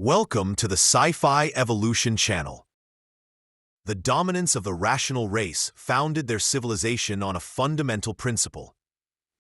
Welcome to the Sci-Fi Evolution channel. The dominance of the rational race founded their civilization on a fundamental principle.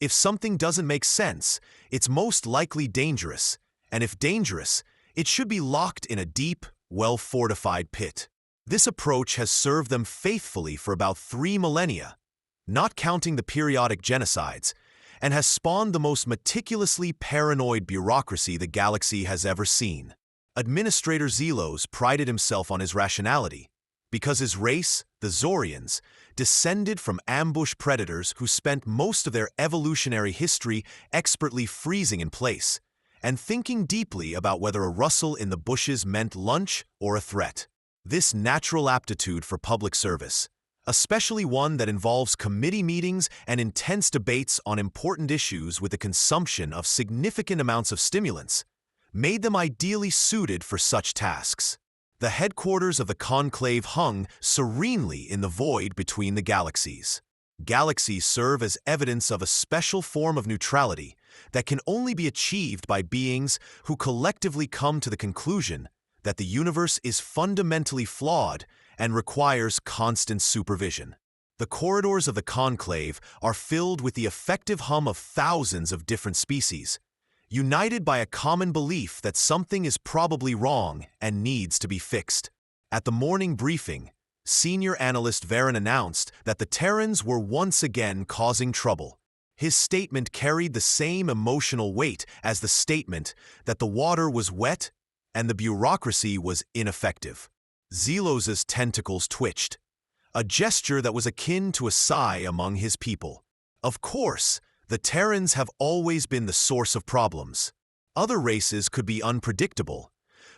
If something doesn't make sense, it's most likely dangerous, and if dangerous, it should be locked in a deep, well-fortified pit. This approach has served them faithfully for about 3 millennia, not counting the periodic genocides, and has spawned the most meticulously paranoid bureaucracy the galaxy has ever seen. Administrator Zelos prided himself on his rationality, because his race, the Zorians, descended from ambush predators who spent most of their evolutionary history expertly freezing in place and thinking deeply about whether a rustle in the bushes meant lunch or a threat. This natural aptitude for public service, especially one that involves committee meetings and intense debates on important issues with the consumption of significant amounts of stimulants, made them ideally suited for such tasks. The headquarters of the conclave hung serenely in the void between the galaxies. Galaxies serve as evidence of a special form of neutrality that can only be achieved by beings who collectively come to the conclusion that the universe is fundamentally flawed and requires constant supervision. The corridors of the conclave are filled with the effective hum of thousands of different species, united by a common belief that something is probably wrong and needs to be fixed. At the morning briefing, senior analyst Varen announced that the Terrans were once again causing trouble. His statement carried the same emotional weight as the statement that the water was wet and the bureaucracy was ineffective. Zelos's tentacles twitched, a gesture that was akin to a sigh among his people. Of course, the Terrans have always been the source of problems. Other races could be unpredictable,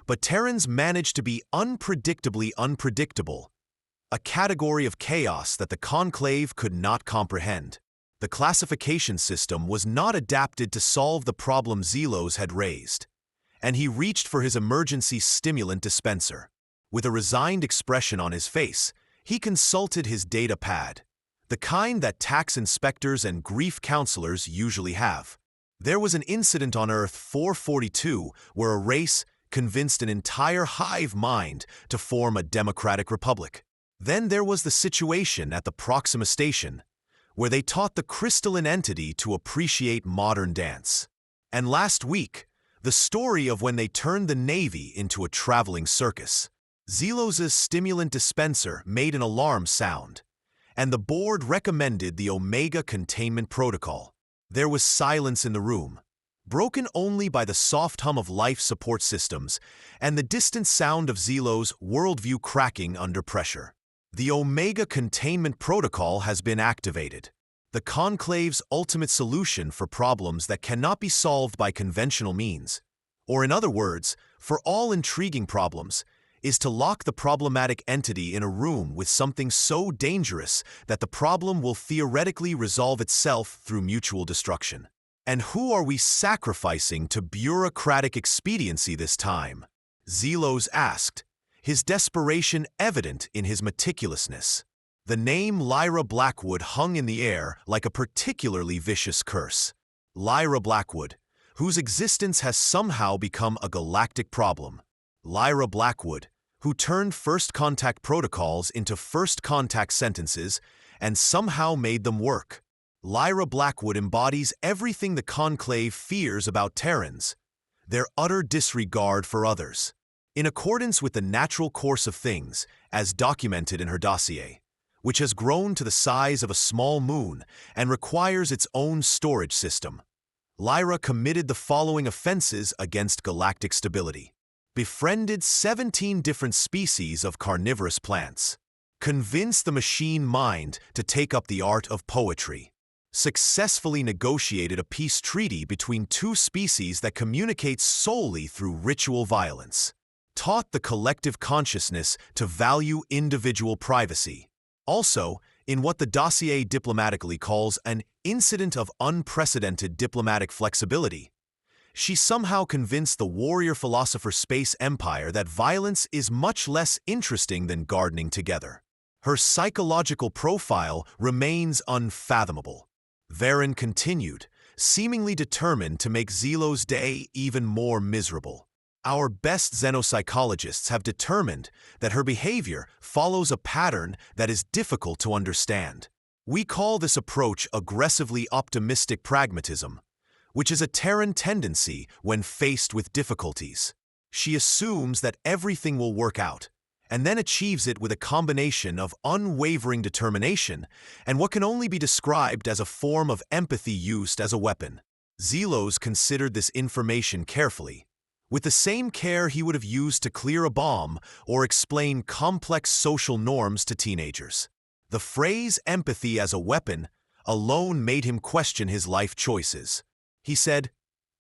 but Terrans managed to be unpredictably unpredictable, a category of chaos that the Conclave could not comprehend. The classification system was not adapted to solve the problem Zelos had raised, and he reached for his emergency stimulant dispenser. With a resigned expression on his face, he consulted his data pad, the kind that tax inspectors and grief counselors usually have. There was an incident on Earth 442 where a race convinced an entire hive mind to form a democratic republic. Then there was the situation at the Proxima Station, where they taught the crystalline entity to appreciate modern dance. And last week, the story of when they turned the Navy into a traveling circus. Zelos's stimulant dispenser made an alarm sound, and the board recommended the Omega containment protocol. There was silence in the room, broken only by the soft hum of life support systems and the distant sound of Zelos' worldview cracking under pressure. The Omega containment protocol has been activated, the Conclave's ultimate solution for problems that cannot be solved by conventional means. Or in other words, for all intriguing problems, is to lock the problematic entity in a room with something so dangerous that the problem will theoretically resolve itself through mutual destruction. And who are we sacrificing to bureaucratic expediency this time? Zelos asked, his desperation evident in his meticulousness. The name Lyra Blackwood hung in the air like a particularly vicious curse. Lyra Blackwood, whose existence has somehow become a galactic problem. Lyra Blackwood, who turned first contact protocols into first contact sentences and somehow made them work. Lyra Blackwood embodies everything the Conclave fears about Terrans, their utter disregard for others. In accordance with the natural course of things, as documented in her dossier, which has grown to the size of a small moon and requires its own storage system, Lyra committed the following offenses against galactic stability. Befriended 17 different species of carnivorous plants. Convinced the machine mind to take up the art of poetry. Successfully negotiated a peace treaty between 2 species that communicates solely through ritual violence. Taught the collective consciousness to value individual privacy. Also, in what the dossier diplomatically calls an incident of unprecedented diplomatic flexibility, she somehow convinced the warrior philosopher Space Empire that violence is much less interesting than gardening together. Her psychological profile remains unfathomable. Varen continued, seemingly determined to make Zelos' day even more miserable. Our best xenopsychologists have determined that her behavior follows a pattern that is difficult to understand. We call this approach aggressively optimistic pragmatism, which is a Terran tendency when faced with difficulties. She assumes that everything will work out, and then achieves it with a combination of unwavering determination and what can only be described as a form of empathy used as a weapon. Zelos considered this information carefully, with the same care he would have used to clear a bomb or explain complex social norms to teenagers. The phrase empathy as a weapon alone made him question his life choices. He said,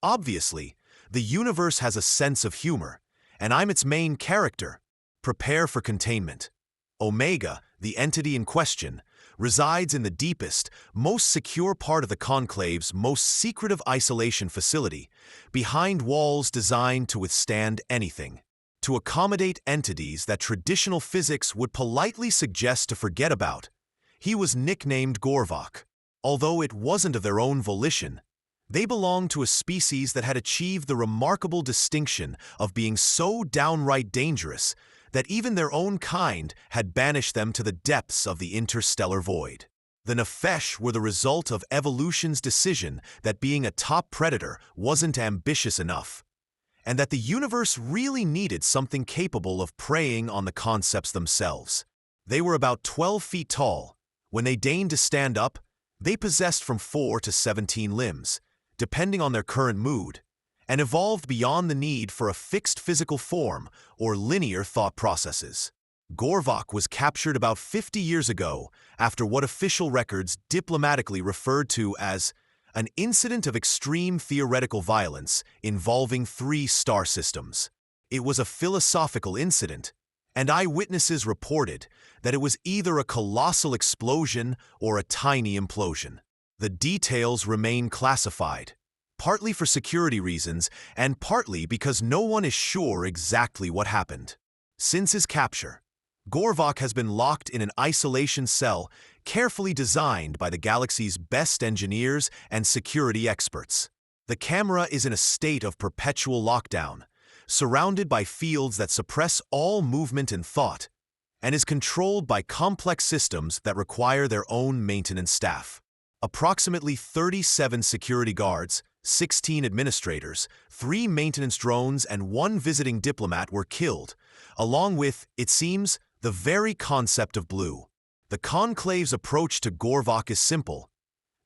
"Obviously, the universe has a sense of humor, and I'm its main character. Prepare for containment." Omega, the entity in question, resides in the deepest, most secure part of the Conclave's most secretive isolation facility, behind walls designed to withstand anything. To accommodate entities that traditional physics would politely suggest to forget about, he was nicknamed Gorvok. Although it wasn't of their own volition, they belonged to a species that had achieved the remarkable distinction of being so downright dangerous that even their own kind had banished them to the depths of the interstellar void. The Nefesh were the result of evolution's decision that being a top predator wasn't ambitious enough, and that the universe really needed something capable of preying on the concepts themselves. They were about 12 feet tall. When they deigned to stand up, they possessed from 4 to 17 limbs, depending on their current mood, and evolved beyond the need for a fixed physical form or linear thought processes. Gorvok was captured about 50 years ago after what official records diplomatically referred to as an incident of extreme theoretical violence involving 3 star systems. It was a philosophical incident, and eyewitnesses reported that it was either a colossal explosion or a tiny implosion. The details remain classified, partly for security reasons and partly because no one is sure exactly what happened. Since his capture, Gorvok has been locked in an isolation cell carefully designed by the galaxy's best engineers and security experts. The camera is in a state of perpetual lockdown, surrounded by fields that suppress all movement and thought, and is controlled by complex systems that require their own maintenance staff. Approximately 37 security guards, 16 administrators, 3 maintenance drones, and 1 visiting diplomat were killed, along with, it seems, the very concept of blue. The Conclave's approach to Gorvok is simple.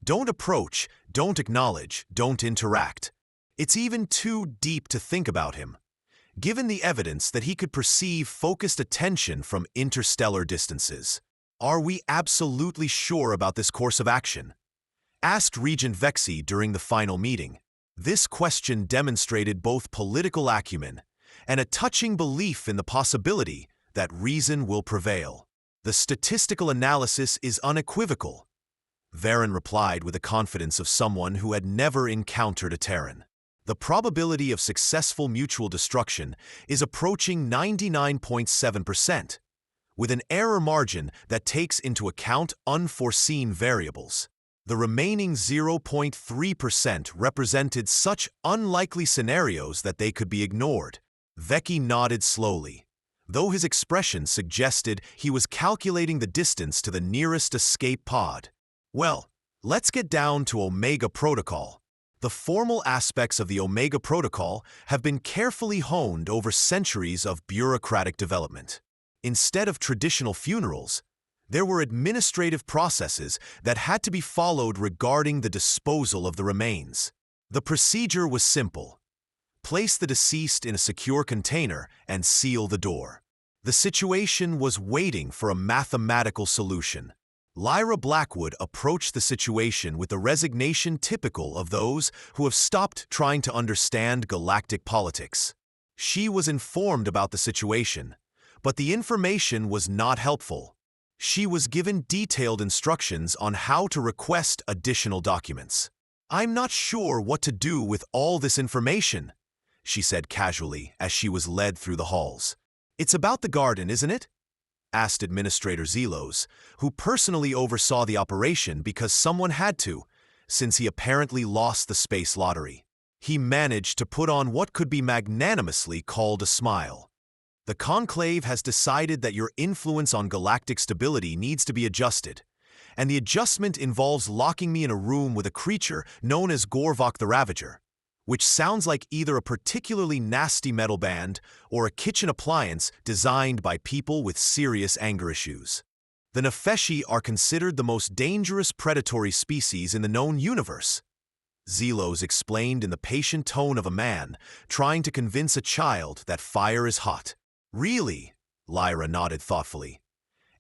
Don't approach, don't acknowledge, don't interact. It's even too deep to think about him, given the evidence that he could perceive focused attention from interstellar distances. Are we absolutely sure about this course of action? Asked Regent Vexi during the final meeting. This question demonstrated both political acumen and a touching belief in the possibility that reason will prevail. The statistical analysis is unequivocal, Varen replied with the confidence of someone who had never encountered a Terran. The probability of successful mutual destruction is approaching 99.7%, with an error margin that takes into account unforeseen variables. The remaining 0.3% represented such unlikely scenarios that they could be ignored. Vecchi nodded slowly, though his expression suggested he was calculating the distance to the nearest escape pod. Well, let's get down to Omega Protocol. The formal aspects of the Omega Protocol have been carefully honed over centuries of bureaucratic development. Instead of traditional funerals, there were administrative processes that had to be followed regarding the disposal of the remains. The procedure was simple. Place the deceased in a secure container and seal the door. The situation was waiting for a mathematical solution. Lyra Blackwood approached the situation with the resignation typical of those who have stopped trying to understand galactic politics. She was informed about the situation, but the information was not helpful. She was given detailed instructions on how to request additional documents. "I'm not sure what to do with all this information," she said casually as she was led through the halls. "It's about the garden, isn't it?" asked Administrator Zelos, who personally oversaw the operation because someone had to, since he apparently lost the space lottery. he managed to put on what could be magnanimously called a smile. The conclave has decided that your influence on galactic stability needs to be adjusted, and the adjustment involves locking me in a room with a creature known as Gorvok the Ravager, which sounds like either a particularly nasty metal band or a kitchen appliance designed by people with serious anger issues. The Nefeshi are considered the most dangerous predatory species in the known universe, Zelos explained in the patient tone of a man trying to convince a child that fire is hot. Really? Lyra nodded thoughtfully.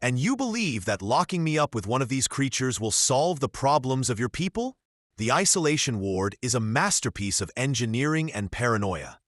And you believe that locking me up with one of these creatures will solve the problems of your people? The isolation ward is a masterpiece of engineering and paranoia.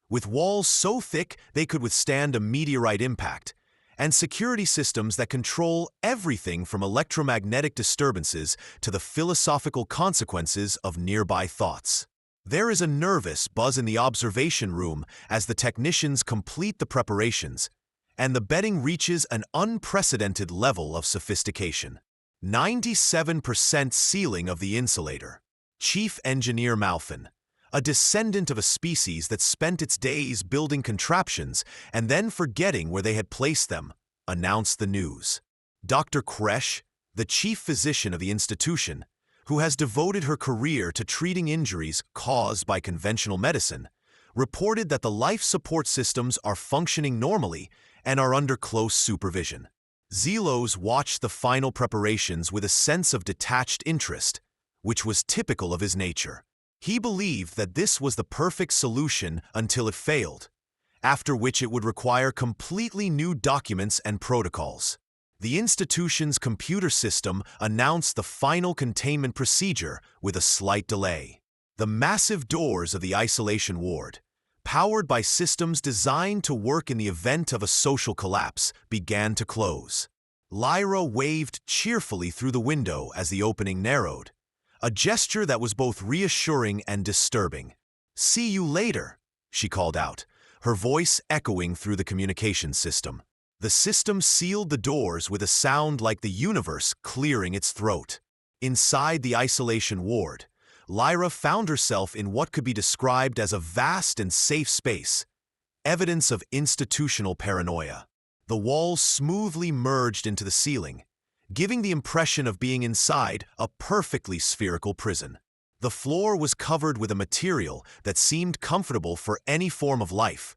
With walls so thick they could withstand a meteorite impact, and security systems that control everything from electromagnetic disturbances to the philosophical consequences of nearby thoughts. There is a nervous buzz in the observation room as the technicians complete the preparations, and the bedding reaches an unprecedented level of sophistication. 97% sealing of the insulator. Chief Engineer Malfin, a descendant of a species that spent its days building contraptions and then forgetting where they had placed them, announced the news. Dr. Kresh, the chief physician of the institution, who has devoted her career to treating injuries caused by conventional medicine, reported that the life support systems are functioning normally and are under close supervision. Zelos watched the final preparations with a sense of detached interest, which was typical of his nature. He believed that this was the perfect solution until it failed, after which it would require completely new documents and protocols. The institution's computer system announced the final containment procedure with a slight delay. The massive doors of the isolation ward, powered by systems designed to work in the event of a social collapse, began to close. Lyra waved cheerfully through the window as the opening narrowed, a gesture that was both reassuring and disturbing. "See you later," she called out, her voice echoing through the communications system. The system sealed the doors with a sound like the universe clearing its throat. Inside the isolation ward, Lyra found herself in what could be described as a vast and safe space, evidence of institutional paranoia. The walls smoothly merged into the ceiling, giving the impression of being inside a perfectly spherical prison. The floor was covered with a material that seemed comfortable for any form of life,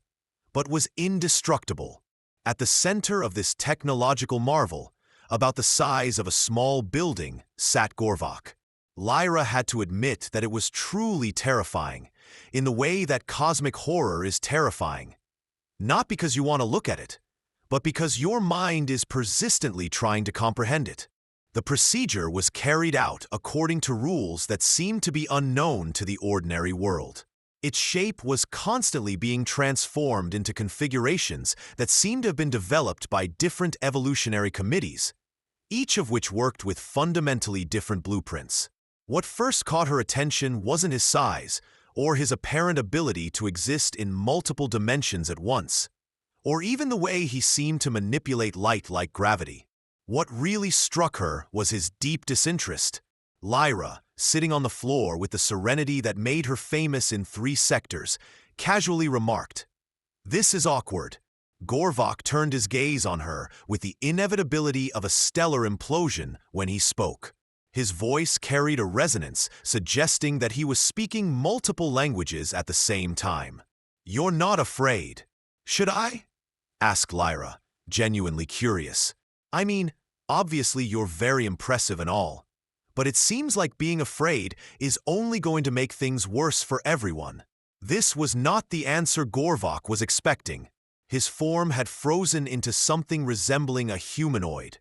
but was indestructible. At the center of this technological marvel, about the size of a small building, sat Gorvok. Lyra had to admit that it was truly terrifying, in the way that cosmic horror is terrifying. Not because you want to look at it, but because your mind is persistently trying to comprehend it. The procedure was carried out according to rules that seemed to be unknown to the ordinary world. Its shape was constantly being transformed into configurations that seemed to have been developed by different evolutionary committees, each of which worked with fundamentally different blueprints. What first caught her attention wasn't his size, or his apparent ability to exist in multiple dimensions at once, or even the way he seemed to manipulate light like gravity. What really struck her was his deep disinterest. Lyra, sitting on the floor with the serenity that made her famous in 3 sectors, casually remarked, "This is awkward." Gorvok turned his gaze on her with the inevitability of a stellar implosion when he spoke. His voice carried a resonance suggesting that he was speaking multiple languages at the same time. "You're not afraid." "Should I?" asked Lyra, genuinely curious. "I mean, obviously you're very impressive and all, but it seems like being afraid is only going to make things worse for everyone." This was not the answer Gorvok was expecting. His form had frozen into something resembling a humanoid,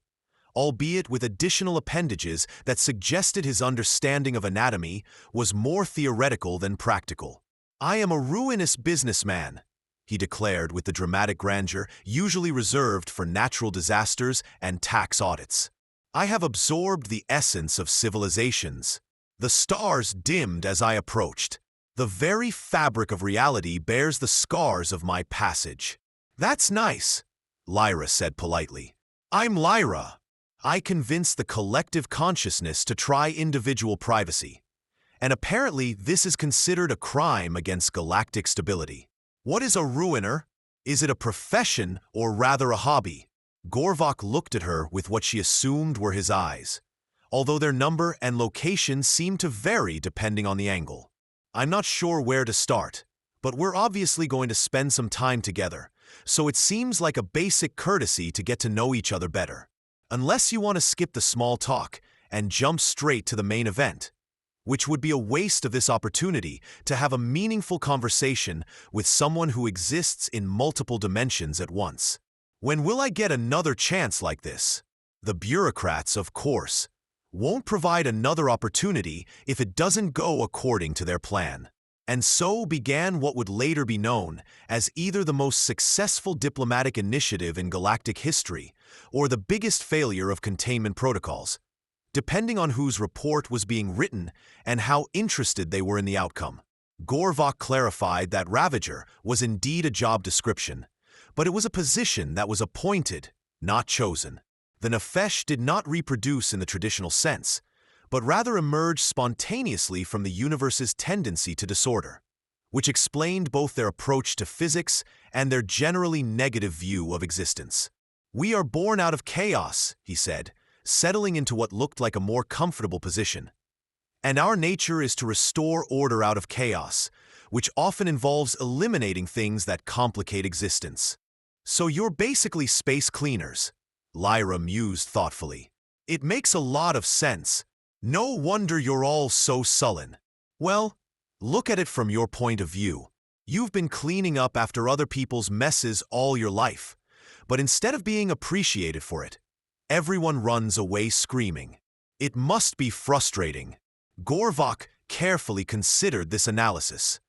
albeit with additional appendages that suggested his understanding of anatomy was more theoretical than practical. "I am a ruinous businessman," he declared with the dramatic grandeur usually reserved for natural disasters and tax audits. "I have absorbed the essence of civilizations. The stars dimmed as I approached. The very fabric of reality bears the scars of my passage." "That's nice," Lyra said politely. "I'm Lyra. I convinced the collective consciousness to try individual privacy, and apparently this is considered a crime against galactic stability. What is a ruiner? Is it a profession or rather a hobby? Gorvok looked at her with what she assumed were his eyes, although their number and location seemed to vary depending on the angle. I'm not sure where to start, but we're obviously going to spend some time together, so it seems like a basic courtesy to get to know each other better. Unless you want to skip the small talk and jump straight to the main event, which would be a waste of this opportunity to have a meaningful conversation with someone who exists in multiple dimensions at once. When will I get another chance like this? The bureaucrats, of course, won't provide another opportunity if it doesn't go according to their plan. And so began what would later be known as either the most successful diplomatic initiative in galactic history or the biggest failure of containment protocols, depending on whose report was being written and how interested they were in the outcome. Gorvok clarified that Ravager was indeed a job description, but it was a position that was appointed, not chosen. The Nefesh did not reproduce in the traditional sense, but rather emerged spontaneously from the universe's tendency to disorder, which explained both their approach to physics and their generally negative view of existence. We are born out of chaos, he said, settling into what looked like a more comfortable position. And our nature is to restore order out of chaos, which often involves eliminating things that complicate existence. So you're basically space cleaners, Lyra mused thoughtfully. It makes a lot of sense. No wonder you're all so sullen. Well, look at it from your point of view. You've been cleaning up after other people's messes all your life, but instead of being appreciated for it, everyone runs away screaming. It must be frustrating. Gorvok carefully considered this analysis.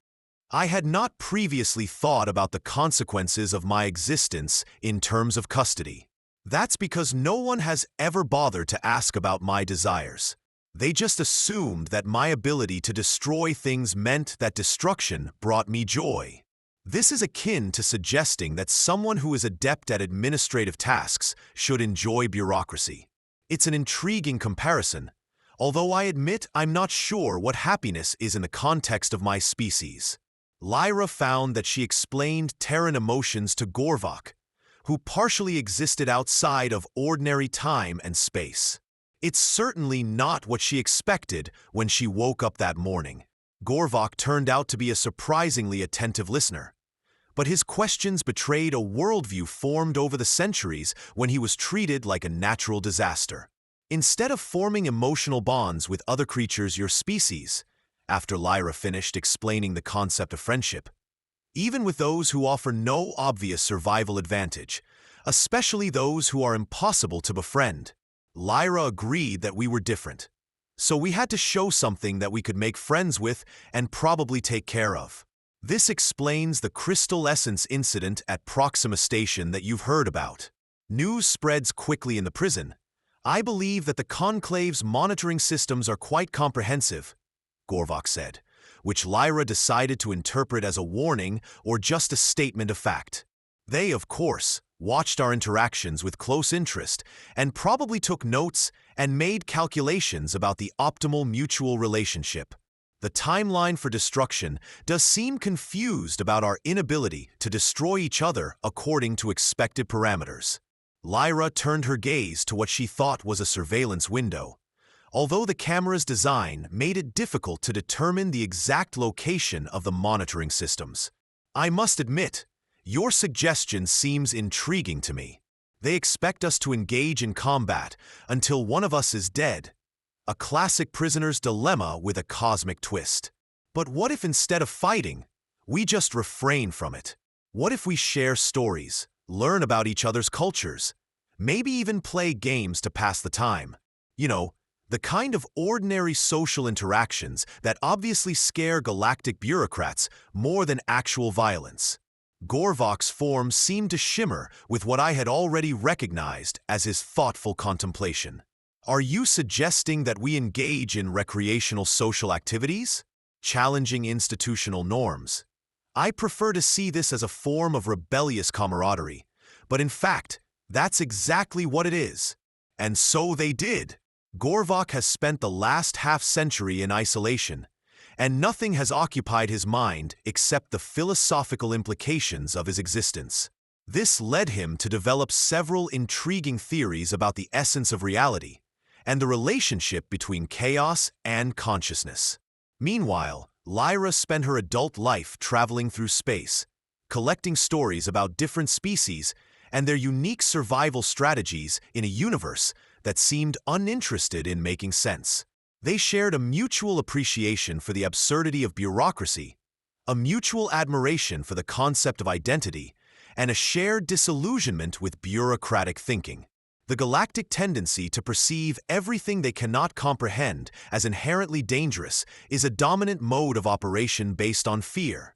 I had not previously thought about the consequences of my existence in terms of custody. That's because no one has ever bothered to ask about my desires. They just assumed that my ability to destroy things meant that destruction brought me joy. This is akin to suggesting that someone who is adept at administrative tasks should enjoy bureaucracy. It's an intriguing comparison, although I admit I'm not sure what happiness is in the context of my species. Lyra found that she explained Terran emotions to Gorvok, who partially existed outside of ordinary time and space. It's certainly not what she expected when she woke up that morning. Gorvok turned out to be a surprisingly attentive listener, but his questions betrayed a worldview formed over the centuries when he was treated like a natural disaster. Instead of forming emotional bonds with other creatures your species, after Lyra finished explaining the concept of friendship, even with those who offer no obvious survival advantage, especially those who are impossible to befriend, Lyra agreed that we were different. So we had to show something that we could make friends with and probably take care of. This explains the crystal essence incident at Proxima Station that you've heard about. News spreads quickly in the prison. I believe that the Conclave's monitoring systems are quite comprehensive, Gorvok said, which Lyra decided to interpret as a warning or just a statement of fact. They, of course, watched our interactions with close interest and probably took notes and made calculations about the optimal mutual relationship. The timeline for destruction does seem confused about our inability to destroy each other according to expected parameters. Lyra turned her gaze to what she thought was a surveillance window, although the camera's design made it difficult to determine the exact location of the monitoring systems. I must admit, your suggestion seems intriguing to me. They expect us to engage in combat until one of us is dead. A classic prisoner's dilemma with a cosmic twist. But what if instead of fighting, we just refrain from it? What if we share stories, learn about each other's cultures, maybe even play games to pass the time? You know, the kind of ordinary social interactions that obviously scare galactic bureaucrats more than actual violence. Gorvok's form seemed to shimmer with what I had already recognized as his thoughtful contemplation. Are you suggesting that we engage in recreational social activities? Challenging institutional norms? I prefer to see this as a form of rebellious camaraderie, but in fact, that's exactly what it is. And so they did. Gorvok has spent the last half-century in isolation, and nothing has occupied his mind except the philosophical implications of his existence. This led him to develop several intriguing theories about the essence of reality and the relationship between chaos and consciousness. Meanwhile, Lyra spent her adult life traveling through space, collecting stories about different species and their unique survival strategies in a universe that seemed uninterested in making sense. They shared a mutual appreciation for the absurdity of bureaucracy, a mutual admiration for the concept of identity, and a shared disillusionment with bureaucratic thinking. The galactic tendency to perceive everything they cannot comprehend as inherently dangerous is a dominant mode of operation based on fear,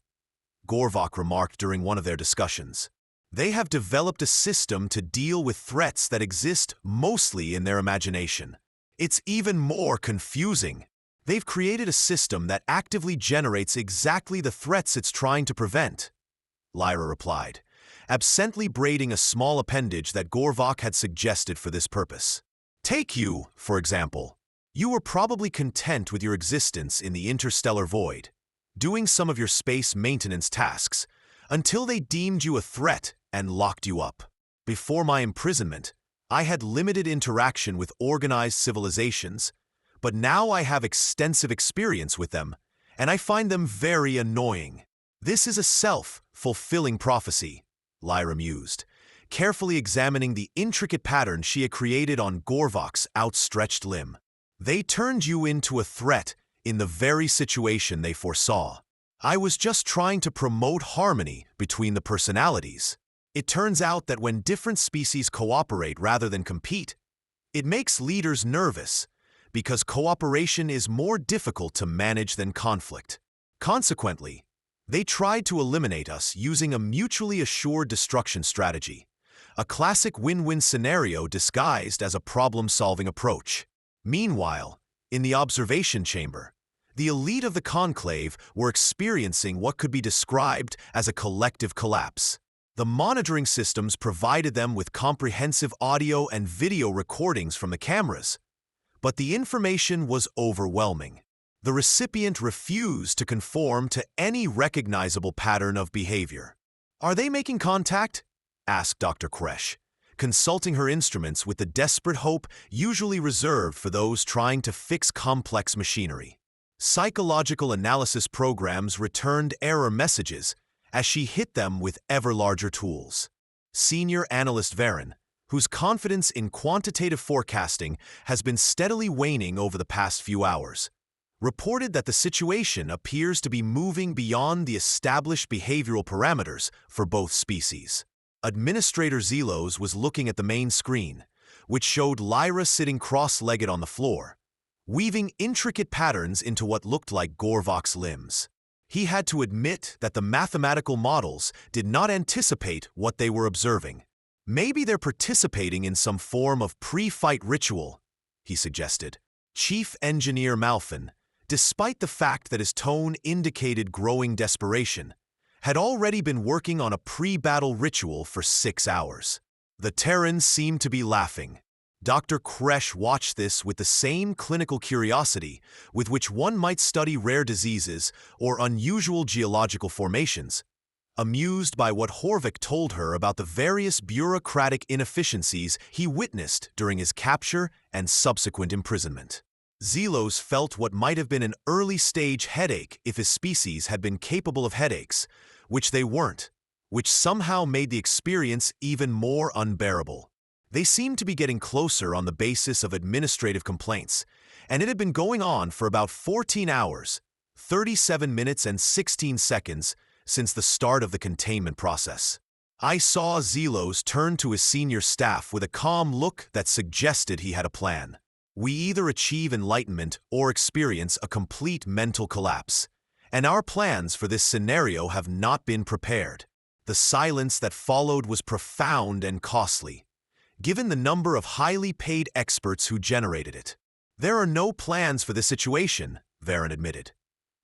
Gorvok remarked during one of their discussions. They have developed a system to deal with threats that exist mostly in their imagination. It's even more confusing. They've created a system that actively generates exactly the threats it's trying to prevent, Lyra replied, absently braiding a small appendage that Gorvok had suggested for this purpose. Take you, for example. You were probably content with your existence in the interstellar void, doing some of your space maintenance tasks, until they deemed you a threat and locked you up. Before my imprisonment, I had limited interaction with organized civilizations, but now I have extensive experience with them, and I find them very annoying. This is a self-fulfilling prophecy, Lyra mused, carefully examining the intricate pattern she had created on Gorvok's outstretched limb. They turned you into a threat in the very situation they foresaw. I was just trying to promote harmony between the personalities. It turns out that when different species cooperate rather than compete, it makes leaders nervous, because cooperation is more difficult to manage than conflict. Consequently, they tried to eliminate us using a mutually assured destruction strategy, a classic win-win scenario disguised as a problem-solving approach. Meanwhile, in the observation chamber, the elite of the conclave were experiencing what could be described as a collective collapse. The monitoring systems provided them with comprehensive audio and video recordings from the cameras, but the information was overwhelming. The recipient refused to conform to any recognizable pattern of behavior. "Are they making contact?" asked Dr. Koresh, consulting her instruments with the desperate hope usually reserved for those trying to fix complex machinery. Psychological analysis programs returned error messages as she hit them with ever larger tools. Senior analyst Varen, whose confidence in quantitative forecasting has been steadily waning over the past few hours, reported that the situation appears to be moving beyond the established behavioral parameters for both species. Administrator Zelos was looking at the main screen, which showed Lyra sitting cross-legged on the floor, weaving intricate patterns into what looked like Gorvok's limbs. He had to admit that the mathematical models did not anticipate what they were observing. "Maybe they're participating in some form of pre-fight ritual," he suggested. Chief Engineer Malfin, despite the fact that his tone indicated growing desperation, had already been working on a pre-battle ritual for 6 hours. The Terrans seemed to be laughing. Dr. Koresh watched this with the same clinical curiosity with which one might study rare diseases or unusual geological formations, amused by what Horvik told her about the various bureaucratic inefficiencies he witnessed during his capture and subsequent imprisonment. Zelos felt what might have been an early-stage headache if his species had been capable of headaches, which they weren't, which somehow made the experience even more unbearable. They seemed to be getting closer on the basis of administrative complaints, and it had been going on for about 14 hours, 37 minutes and 16 seconds since the start of the containment process. I saw Zelos turn to his senior staff with a calm look that suggested he had a plan. "We either achieve enlightenment or experience a complete mental collapse, and our plans for this scenario have not been prepared." The silence that followed was profound and costly, given the number of highly paid experts who generated it. "There are no plans for this situation," Varen admitted.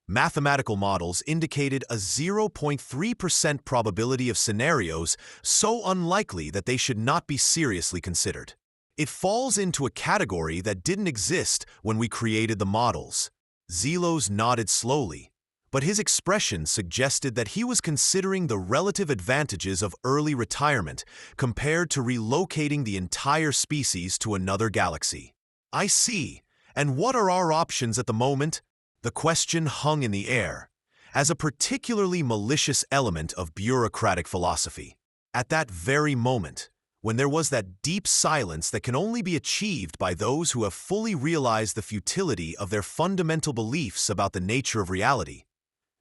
Mathematical models indicated a 0.3% probability of scenarios so unlikely that they should not be seriously considered. "It falls into a category that didn't exist when we created the models," Zelos nodded slowly, but his expression suggested that he was considering the relative advantages of early retirement compared to relocating the entire species to another galaxy. I see. And what are our options at the moment? The question hung in the air, as a particularly malicious element of bureaucratic philosophy. At that very moment, when there was that deep silence that can only be achieved by those who have fully realized the futility of their fundamental beliefs about the nature of reality,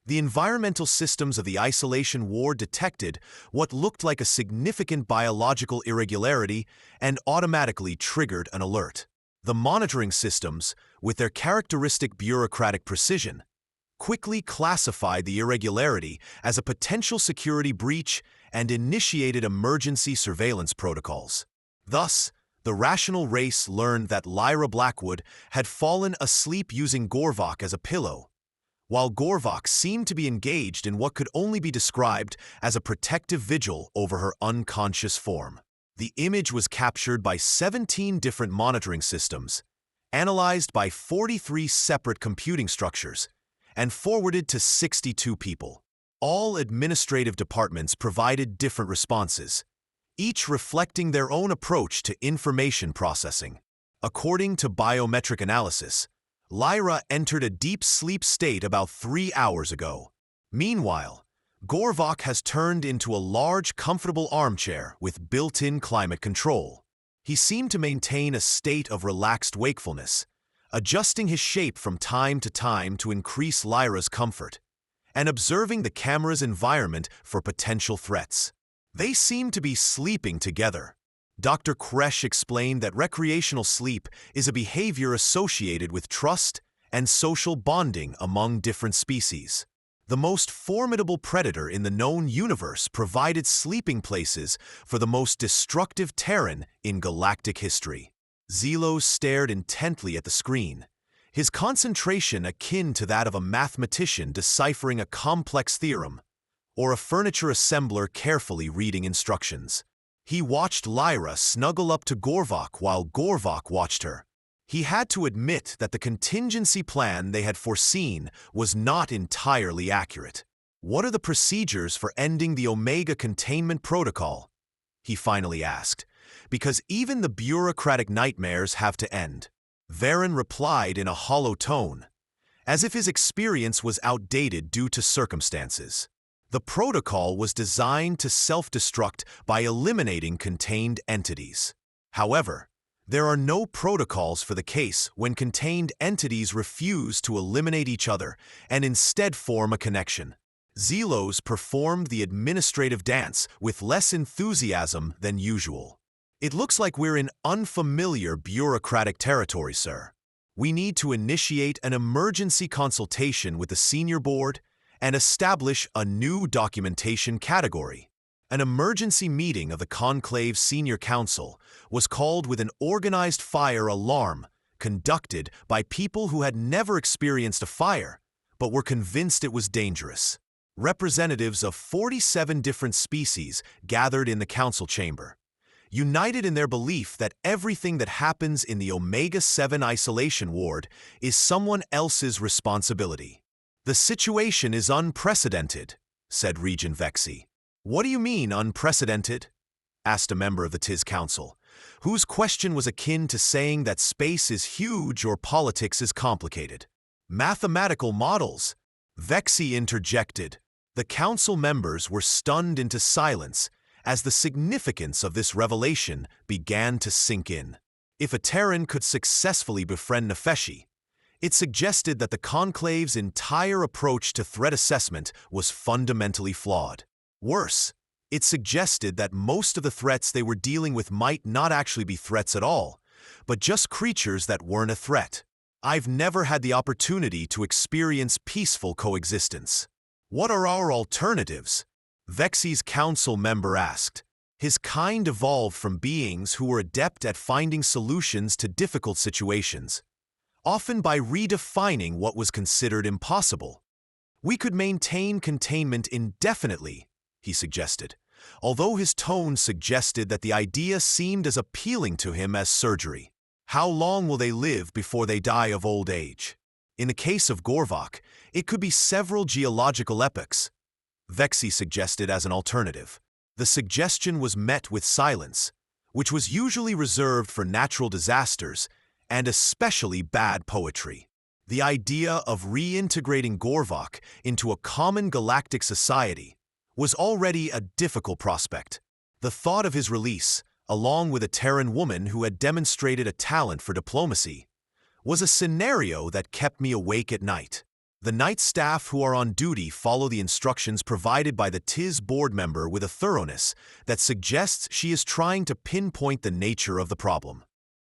the environmental systems of the isolation ward detected what looked like a significant biological irregularity and automatically triggered an alert. The monitoring systems, with their characteristic bureaucratic precision, quickly classified the irregularity as a potential security breach and initiated emergency surveillance protocols. Thus, the rational race learned that Lyra Blackwood had fallen asleep using Gorvok as a pillow, while Gorvok seemed to be engaged in what could only be described as a protective vigil over her unconscious form. The image was captured by 17 different monitoring systems, analyzed by 43 separate computing structures, and forwarded to 62 people. All administrative departments provided different responses, each reflecting their own approach to information processing. According to biometric analysis, Lyra entered a deep sleep state about 3 hours ago. Meanwhile, Gorvok has turned into a large, comfortable armchair with built-in climate control. He seemed to maintain a state of relaxed wakefulness, adjusting his shape from time to time to increase Lyra's comfort, and observing the camera's environment for potential threats. They seemed to be sleeping together. Dr. Kresh explained that recreational sleep is a behavior associated with trust and social bonding among different species. The most formidable predator in the known universe provided sleeping places for the most destructive Terran in galactic history. Zelos stared intently at the screen, his concentration akin to that of a mathematician deciphering a complex theorem, or a furniture assembler carefully reading instructions. He watched Lyra snuggle up to Gorvok while Gorvok watched her. He had to admit that the contingency plan they had foreseen was not entirely accurate. "What are the procedures for ending the Omega containment protocol?" he finally asked, because even the bureaucratic nightmares have to end. Varen replied in a hollow tone, as if his experience was outdated due to circumstances. The protocol was designed to self-destruct by eliminating contained entities. However, there are no protocols for the case when contained entities refuse to eliminate each other and instead form a connection. Zelos performed the administrative dance with less enthusiasm than usual. "It looks like we're in unfamiliar bureaucratic territory, sir. We need to initiate an emergency consultation with the senior board and establish a new documentation category." An emergency meeting of the Conclave's Senior Council was called with an organized fire alarm conducted by people who had never experienced a fire but were convinced it was dangerous. Representatives of 47 different species gathered in the council chamber, united in their belief that everything that happens in the Omega-7 isolation ward is someone else's responsibility. "The situation is unprecedented," said Regent Vexi. "What do you mean, unprecedented?" asked a member of the TIS Council, whose question was akin to saying that space is huge or politics is complicated. "Mathematical models," Vexi interjected. The council members were stunned into silence as the significance of this revelation began to sink in. If a Terran could successfully befriend Nefeshi, it suggested that the Conclave's entire approach to threat assessment was fundamentally flawed. Worse, it suggested that most of the threats they were dealing with might not actually be threats at all, but just creatures that weren't a threat. "I've never had the opportunity to experience peaceful coexistence. What are our alternatives?" Vexi's council member asked. His kind evolved from beings who were adept at finding solutions to difficult situations, often by redefining what was considered impossible. "We could maintain containment indefinitely," he suggested, although his tone suggested that the idea seemed as appealing to him as surgery. "How long will they live before they die of old age?" In the case of Gorvok, it could be several geological epochs. Vexi suggested as an alternative. The suggestion was met with silence, which was usually reserved for natural disasters and especially bad poetry. The idea of reintegrating Gorvok into a common galactic society was already a difficult prospect. The thought of his release, along with a Terran woman who had demonstrated a talent for diplomacy, was a scenario that kept me awake at night. The night staff who are on duty follow the instructions provided by the TIS board member with a thoroughness that suggests she is trying to pinpoint the nature of the problem.